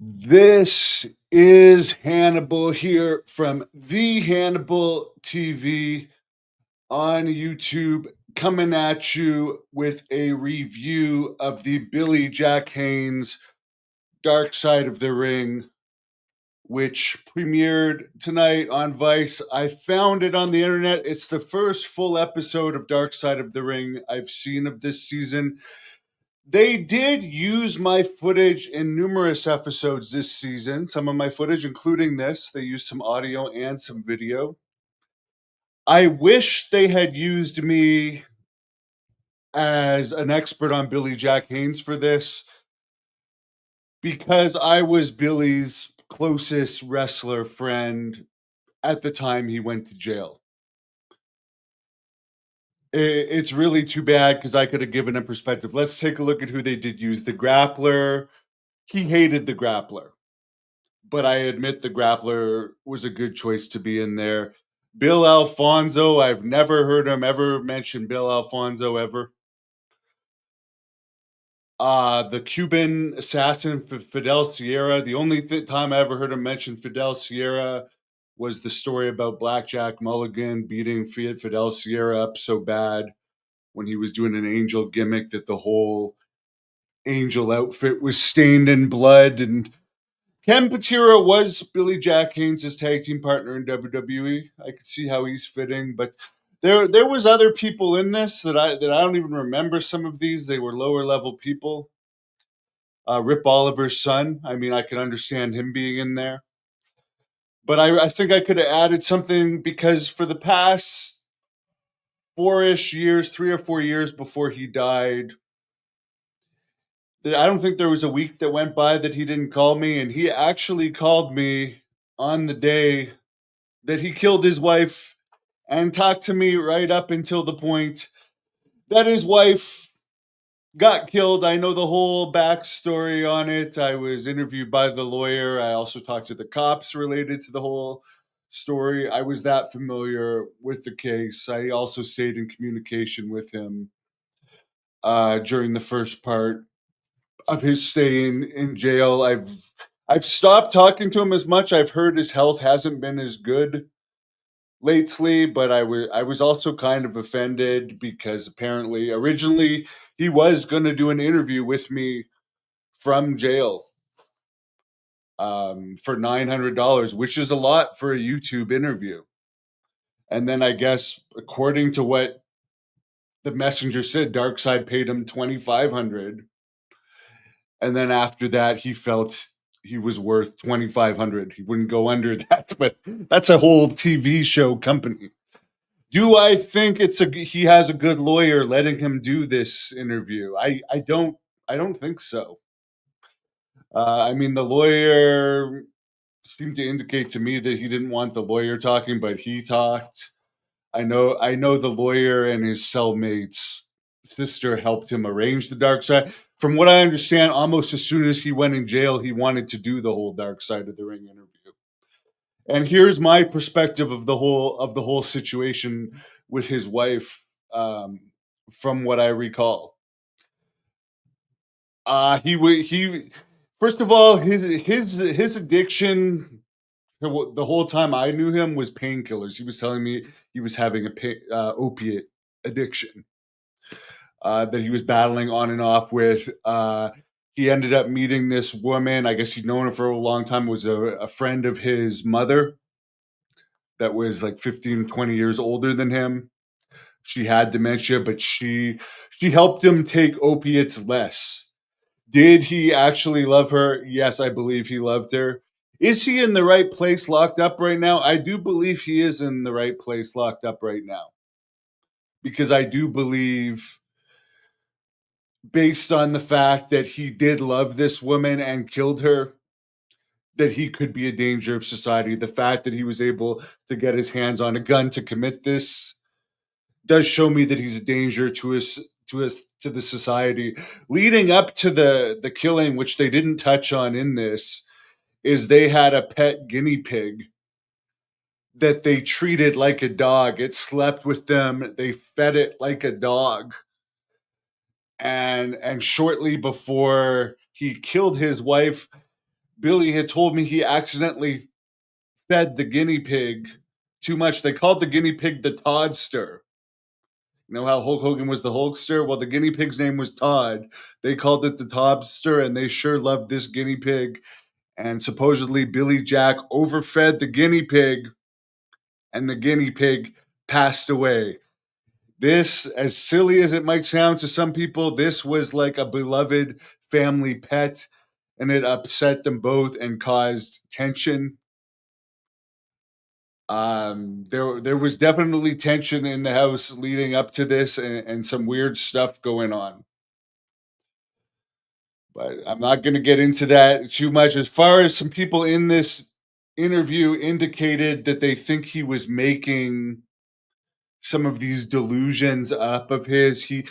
This is Hannibal here from the Hannibal TV on YouTube, coming at you with a review of the Billy Jack Haynes Dark Side of the Ring, which premiered tonight on Vice. I found it on the internet. It's the first full episode of Dark Side of the Ring I've seen of this season. They did use my footage in numerous episodes this season, some of my footage, including this. They used some audio and some video. I wish they had used me as an expert on Billy Jack Haynes for this because I was Billy's closest wrestler friend at the time he went to jail. It's really too bad because I could have given him perspective. Let's take a look at who they did use. The grappler, he hated the grappler. But I admit the grappler was a good choice to be in there. Bill Alfonso, I've never heard him ever mention Bill Alfonso ever. The Cuban assassin Fidel Sierra. The only time I ever heard him mention Fidel Sierra was the story about Blackjack Mulligan beating Fidel Sierra up so bad when he was doing an angel gimmick that the whole angel outfit was stained in blood. And Ken Patera was Billy Jack Haynes' tag team partner in WWE. I could see how he's fitting, but there was other people in this that I don't even remember. Some of these, they were lower level people. Rip Oliver's son. I mean, I could understand him being in there, but I think I could have added something because for the past 4-ish years, 3 or 4 years before he died, I don't think there was a week that went by that he didn't call me, and he actually called me on the day that he killed his wife and talked to me right up until the point that his wife got killed. I know the whole backstory on it. I was interviewed by the lawyer. I also talked to the cops related to the whole story. I was that familiar with the case. I also stayed in communication with him during the first part of his stay in jail. I've stopped talking to him as much. I've heard his health hasn't been as good lately, but I was also kind of offended because apparently originally he was going to do an interview with me from jail for $900, which is a lot for a YouTube interview. And then I guess according to what the messenger said, Darkseid paid him $2,500, and then after that he felt he was worth $2,500. He wouldn't go under that, but that's a whole TV show company. Do I think he has a good lawyer letting him do this interview? I don't think so. I mean, the lawyer seemed to indicate to me that he didn't want the lawyer talking, but he talked. I know the lawyer and his cellmate's sister helped him arrange the dark side. From what I understand, almost as soon as he went in jail, he wanted to do the whole Dark Side of the Ring interview. And here's my perspective of the whole situation with his wife, from what I recall. He first of all, his addiction the whole time I knew him was painkillers. He was telling me he was having opiate addiction that he was battling on and off with. He ended up meeting this woman. I guess he'd known her for a long time. It was a friend of his mother that was like 15, 20 years older than him. She had dementia, but she helped him take opiates less. Did he actually love her? Yes, I believe he loved her. Is he in the right place locked up right now? I do believe he is in the right place locked up right now. Because I do believe, based on the fact that he did love this woman and killed her, that he could be a danger of society. The fact that he was able to get his hands on a gun to commit this does show me that he's a danger to the society. Leading up to the killing, which they didn't touch on in this, is they had a pet guinea pig that they treated like a dog. It slept with them. They fed it like a dog. And shortly before he killed his wife, Billy had told me he accidentally fed the guinea pig too much. They called the guinea pig the Toddster. You know how Hulk Hogan was the Hulkster? Well, the guinea pig's name was Todd. They called it the Toddster, and they sure loved this guinea pig. And supposedly Billy Jack overfed the guinea pig, and the guinea pig passed away. This, as silly as it might sound to some people, this was like a beloved family pet, and it upset them both and caused tension. There was definitely tension in the house leading up to this, and some weird stuff going on. But I'm not going to get into that too much. As far as some people in this interview indicated that they think he was making some of these delusions up of his. He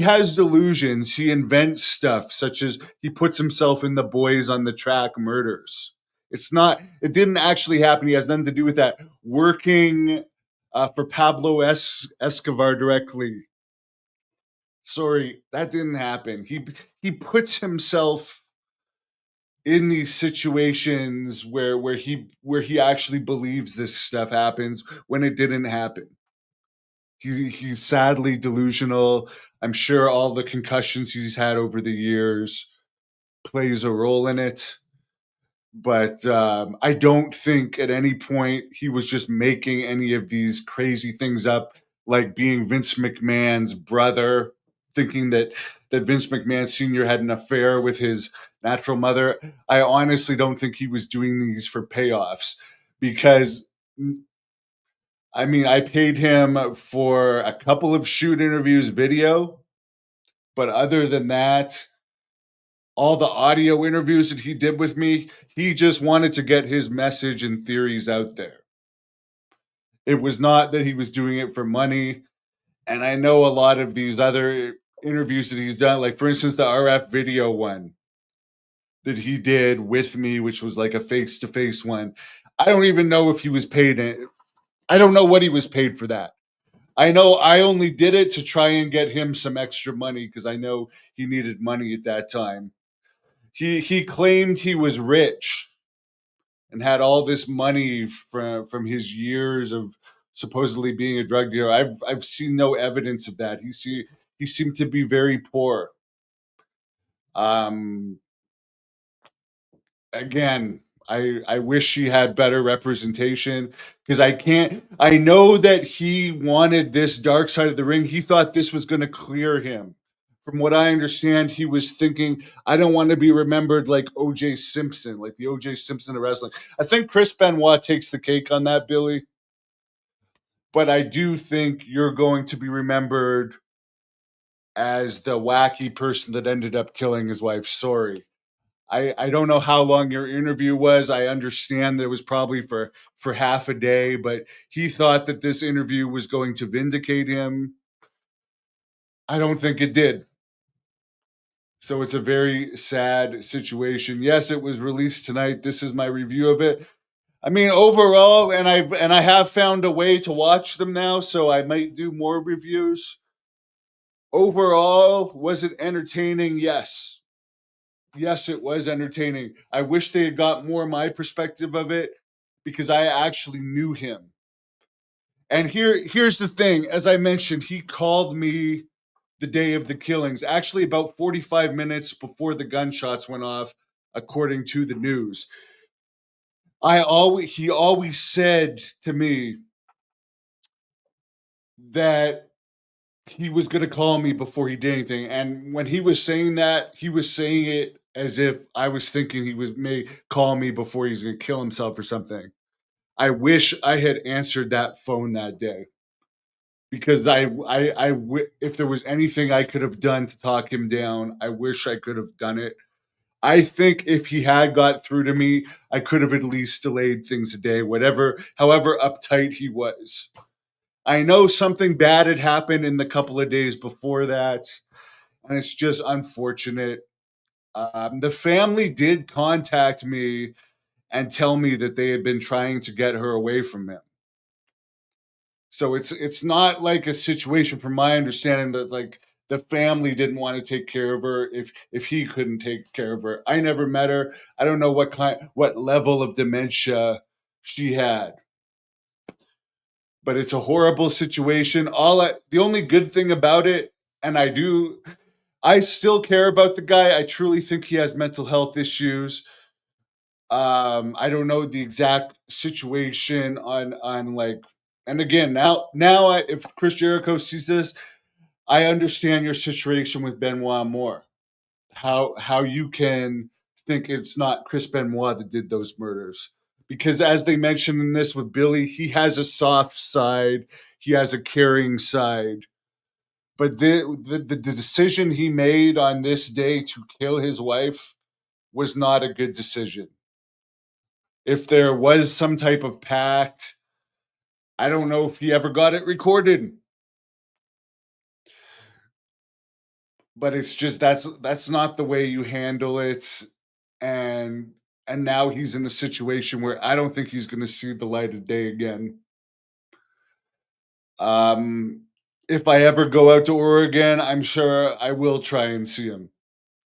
has delusions. He invents stuff, such as he puts himself in the Boys on the Track murders. It didn't actually happen. He has nothing to do with that. Working for Pablo Escobar directly. Sorry, that didn't happen. He puts himself in these situations where he actually believes this stuff happens when it didn't happen. He's sadly delusional. I'm sure all the concussions he's had over the years plays a role in it. But I don't think at any point he was just making any of these crazy things up, like being Vince McMahon's brother, thinking that Vince McMahon Sr. had an affair with his natural mother. I honestly don't think he was doing these for payoffs because I mean, I paid him for a couple of shoot interviews video, but other than that, all the audio interviews that he did with me, he just wanted to get his message and theories out there. It was not that he was doing it for money. And I know a lot of these other interviews that he's done, like for instance, the RF video one that he did with me, which was like a face to face one. I don't even know if he was paid. I don't know what he was paid for that. I know I only did it to try and get him some extra money because I know he needed money at that time. He claimed he was rich and had all this money from his years of supposedly being a drug dealer. I've seen no evidence of that. He seemed to be very poor. Um, Again, I wish he had better representation because I know that he wanted this dark side of the ring. He thought this was going to clear him. From what I understand, he was thinking, I don't want to be remembered like OJ Simpson, like the OJ Simpson of wrestling. I think Chris Benoit takes the cake on that, Billy. But I do think you're going to be remembered as the wacky person that ended up killing his wife. Sorry. I don't know how long your interview was. I understand that it was probably for half a day, but he thought that this interview was going to vindicate him. I don't think it did. So it's a very sad situation. Yes, it was released tonight. This is my review of it. I mean, overall, and I have found a way to watch them now, so I might do more reviews. Overall, was it entertaining? Yes. Yes, it was entertaining. I wish they had got more my perspective of it because I actually knew him. And here's the thing, as I mentioned, he called me the day of the killings, actually about 45 minutes before the gunshots went off, according to the news. He always said to me that he was going to call me before he did anything. And when he was saying that, he was saying it as if I was thinking may call me before he's going to kill himself or something. I wish I had answered that phone that day because if there was anything I could have done to talk him down, I wish I could have done it. I think if he had got through to me, I could have at least delayed things a day, however uptight he was. I know something bad had happened in the couple of days before that, and it's just unfortunate. The family did contact me and tell me that they had been trying to get her away from him. So it's not like a situation, from my understanding, that like the family didn't want to take care of her if he couldn't take care of her. I never met her. I don't know what level of dementia she had. But it's a horrible situation. The only good thing about it, and I still care about the guy. I truly think he has mental health issues. I don't know the exact situation on like, and again, if Chris Jericho sees this, I understand your situation with Benoit more. How you can think it's not Chris Benoit that did those murders. Because as they mentioned in this with Billy, he has a soft side, he has a caring side. But the decision he made on this day to kill his wife was not a good decision. If there was some type of pact, I don't know if he ever got it recorded. But it's just that's not the way you handle it. And now he's in a situation where I don't think he's going to see the light of day again. Um, if I ever go out to Oregon, I'm sure I will try and see him,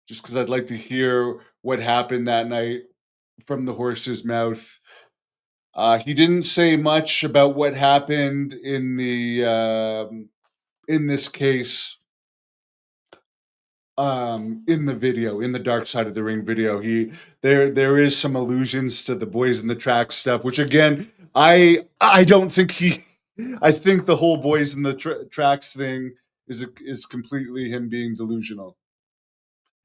just because I'd like to hear what happened that night from the horse's mouth. He didn't say much about what happened in this case. In the video, in the Dark Side of the Ring video, there is some allusions to the Boys in the Track stuff, which again, I don't think I think the whole Boys in the Tracks thing is completely him being delusional.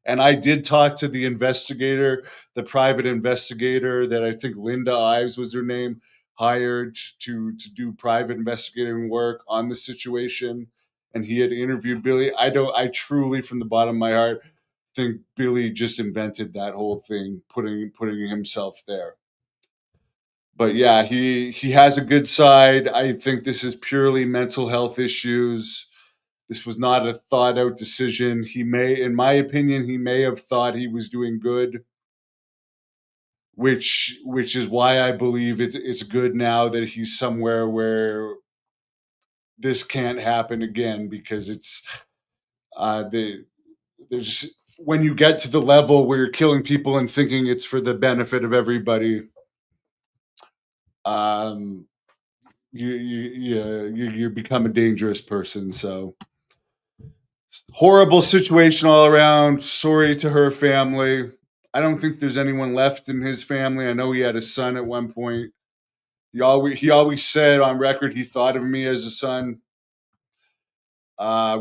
And I did talk to the investigator, the private investigator that I think Linda Ives was her name, hired to do private investigating work on the situation. And he had interviewed Billy. I truly, from the bottom of my heart, think Billy just invented that whole thing, putting himself there. But yeah, he has a good side. I think this is purely mental health issues. This was not a thought out decision. In my opinion, he may have thought he was doing good, which is why I believe it's good now that he's somewhere where this can't happen again, because it's there's when you get to the level where you're killing people and thinking it's for the benefit of everybody, um, you become a dangerous person. So horrible situation all around. Sorry to her family. I don't think there's anyone left in his family. I know he had a son at one point. He always said on record he thought of me as a son.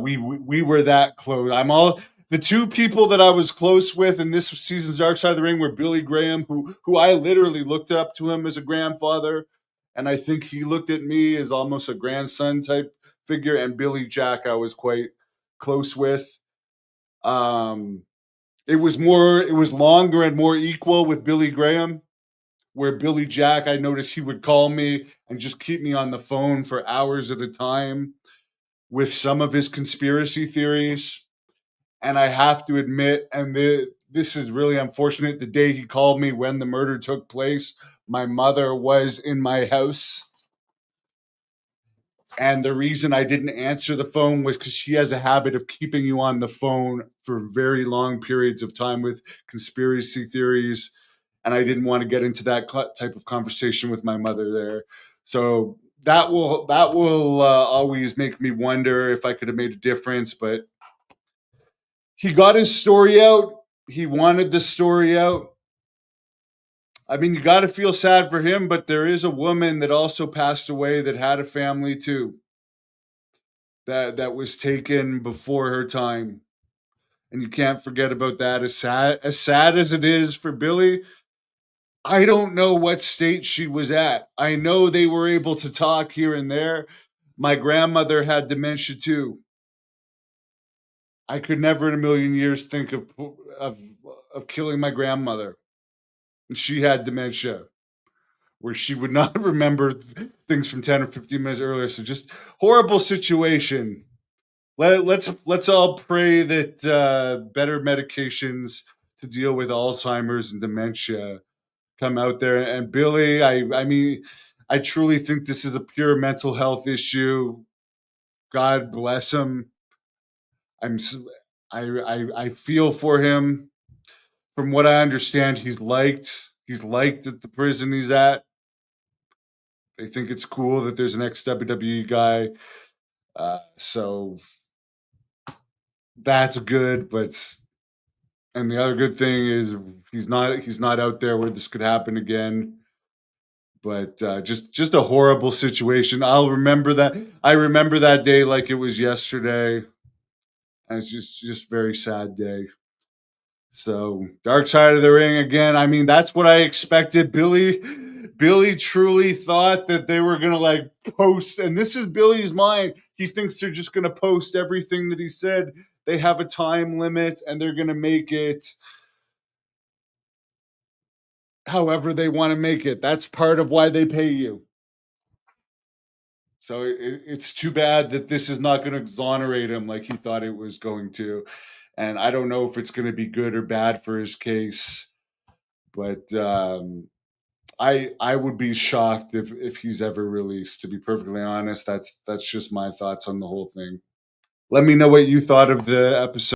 We were that close. The two people that I was close with in this season's Dark Side of the Ring were Billy Graham, who I literally looked up to him as a grandfather, and I think he looked at me as almost a grandson type figure. And Billy Jack, I was quite close with. Um, it was longer and more equal with Billy Graham, where Billy Jack, I noticed he would call me and just keep me on the phone for hours at a time with some of his conspiracy theories. And I have to admit, this is really unfortunate, the day he called me when the murder took place, my mother was in my house. And the reason I didn't answer the phone was because she has a habit of keeping you on the phone for very long periods of time with conspiracy theories. And I didn't want to get into that type of conversation with my mother there. So that will always make me wonder if I could have made a difference. But he got his story out. He wanted the story out. I mean, you got to feel sad for him, but there is a woman that also passed away that had a family too, that was taken before her time. And you can't forget about that. As sad as it is for Billy, I don't know what state she was at. I know they were able to talk here and there. My grandmother had dementia too. I could never in a million years think of of killing my grandmother. And she had dementia, where she would not remember things from 10 or 15 minutes earlier. So just horrible situation. Let's all pray that better medications to deal with Alzheimer's and dementia come out there. And Billy, I mean, I truly think this is a pure mental health issue. God bless him. I'm s- I feel for him. From what I understand, he's liked. He's liked at the prison he's at. They think it's cool that there's an ex WWE guy. So that's good. But and the other good thing is he's not out there where this could happen again. But just a horrible situation. I'll remember that. I remember that day like it was yesterday. And it's just very sad day. So Dark Side of the Ring again. I mean, that's what I expected. Billy truly thought that they were gonna like post, and this is Billy's mind. He thinks they're just gonna post everything that he said. They have a time limit, and they're gonna make it however they want to make it. That's part of why they pay you. So it's too bad that this is not going to exonerate him like he thought it was going to. And I don't know if it's going to be good or bad for his case, but I would be shocked if he's ever released. To be perfectly honest, that's just my thoughts on the whole thing. Let me know what you thought of the episode.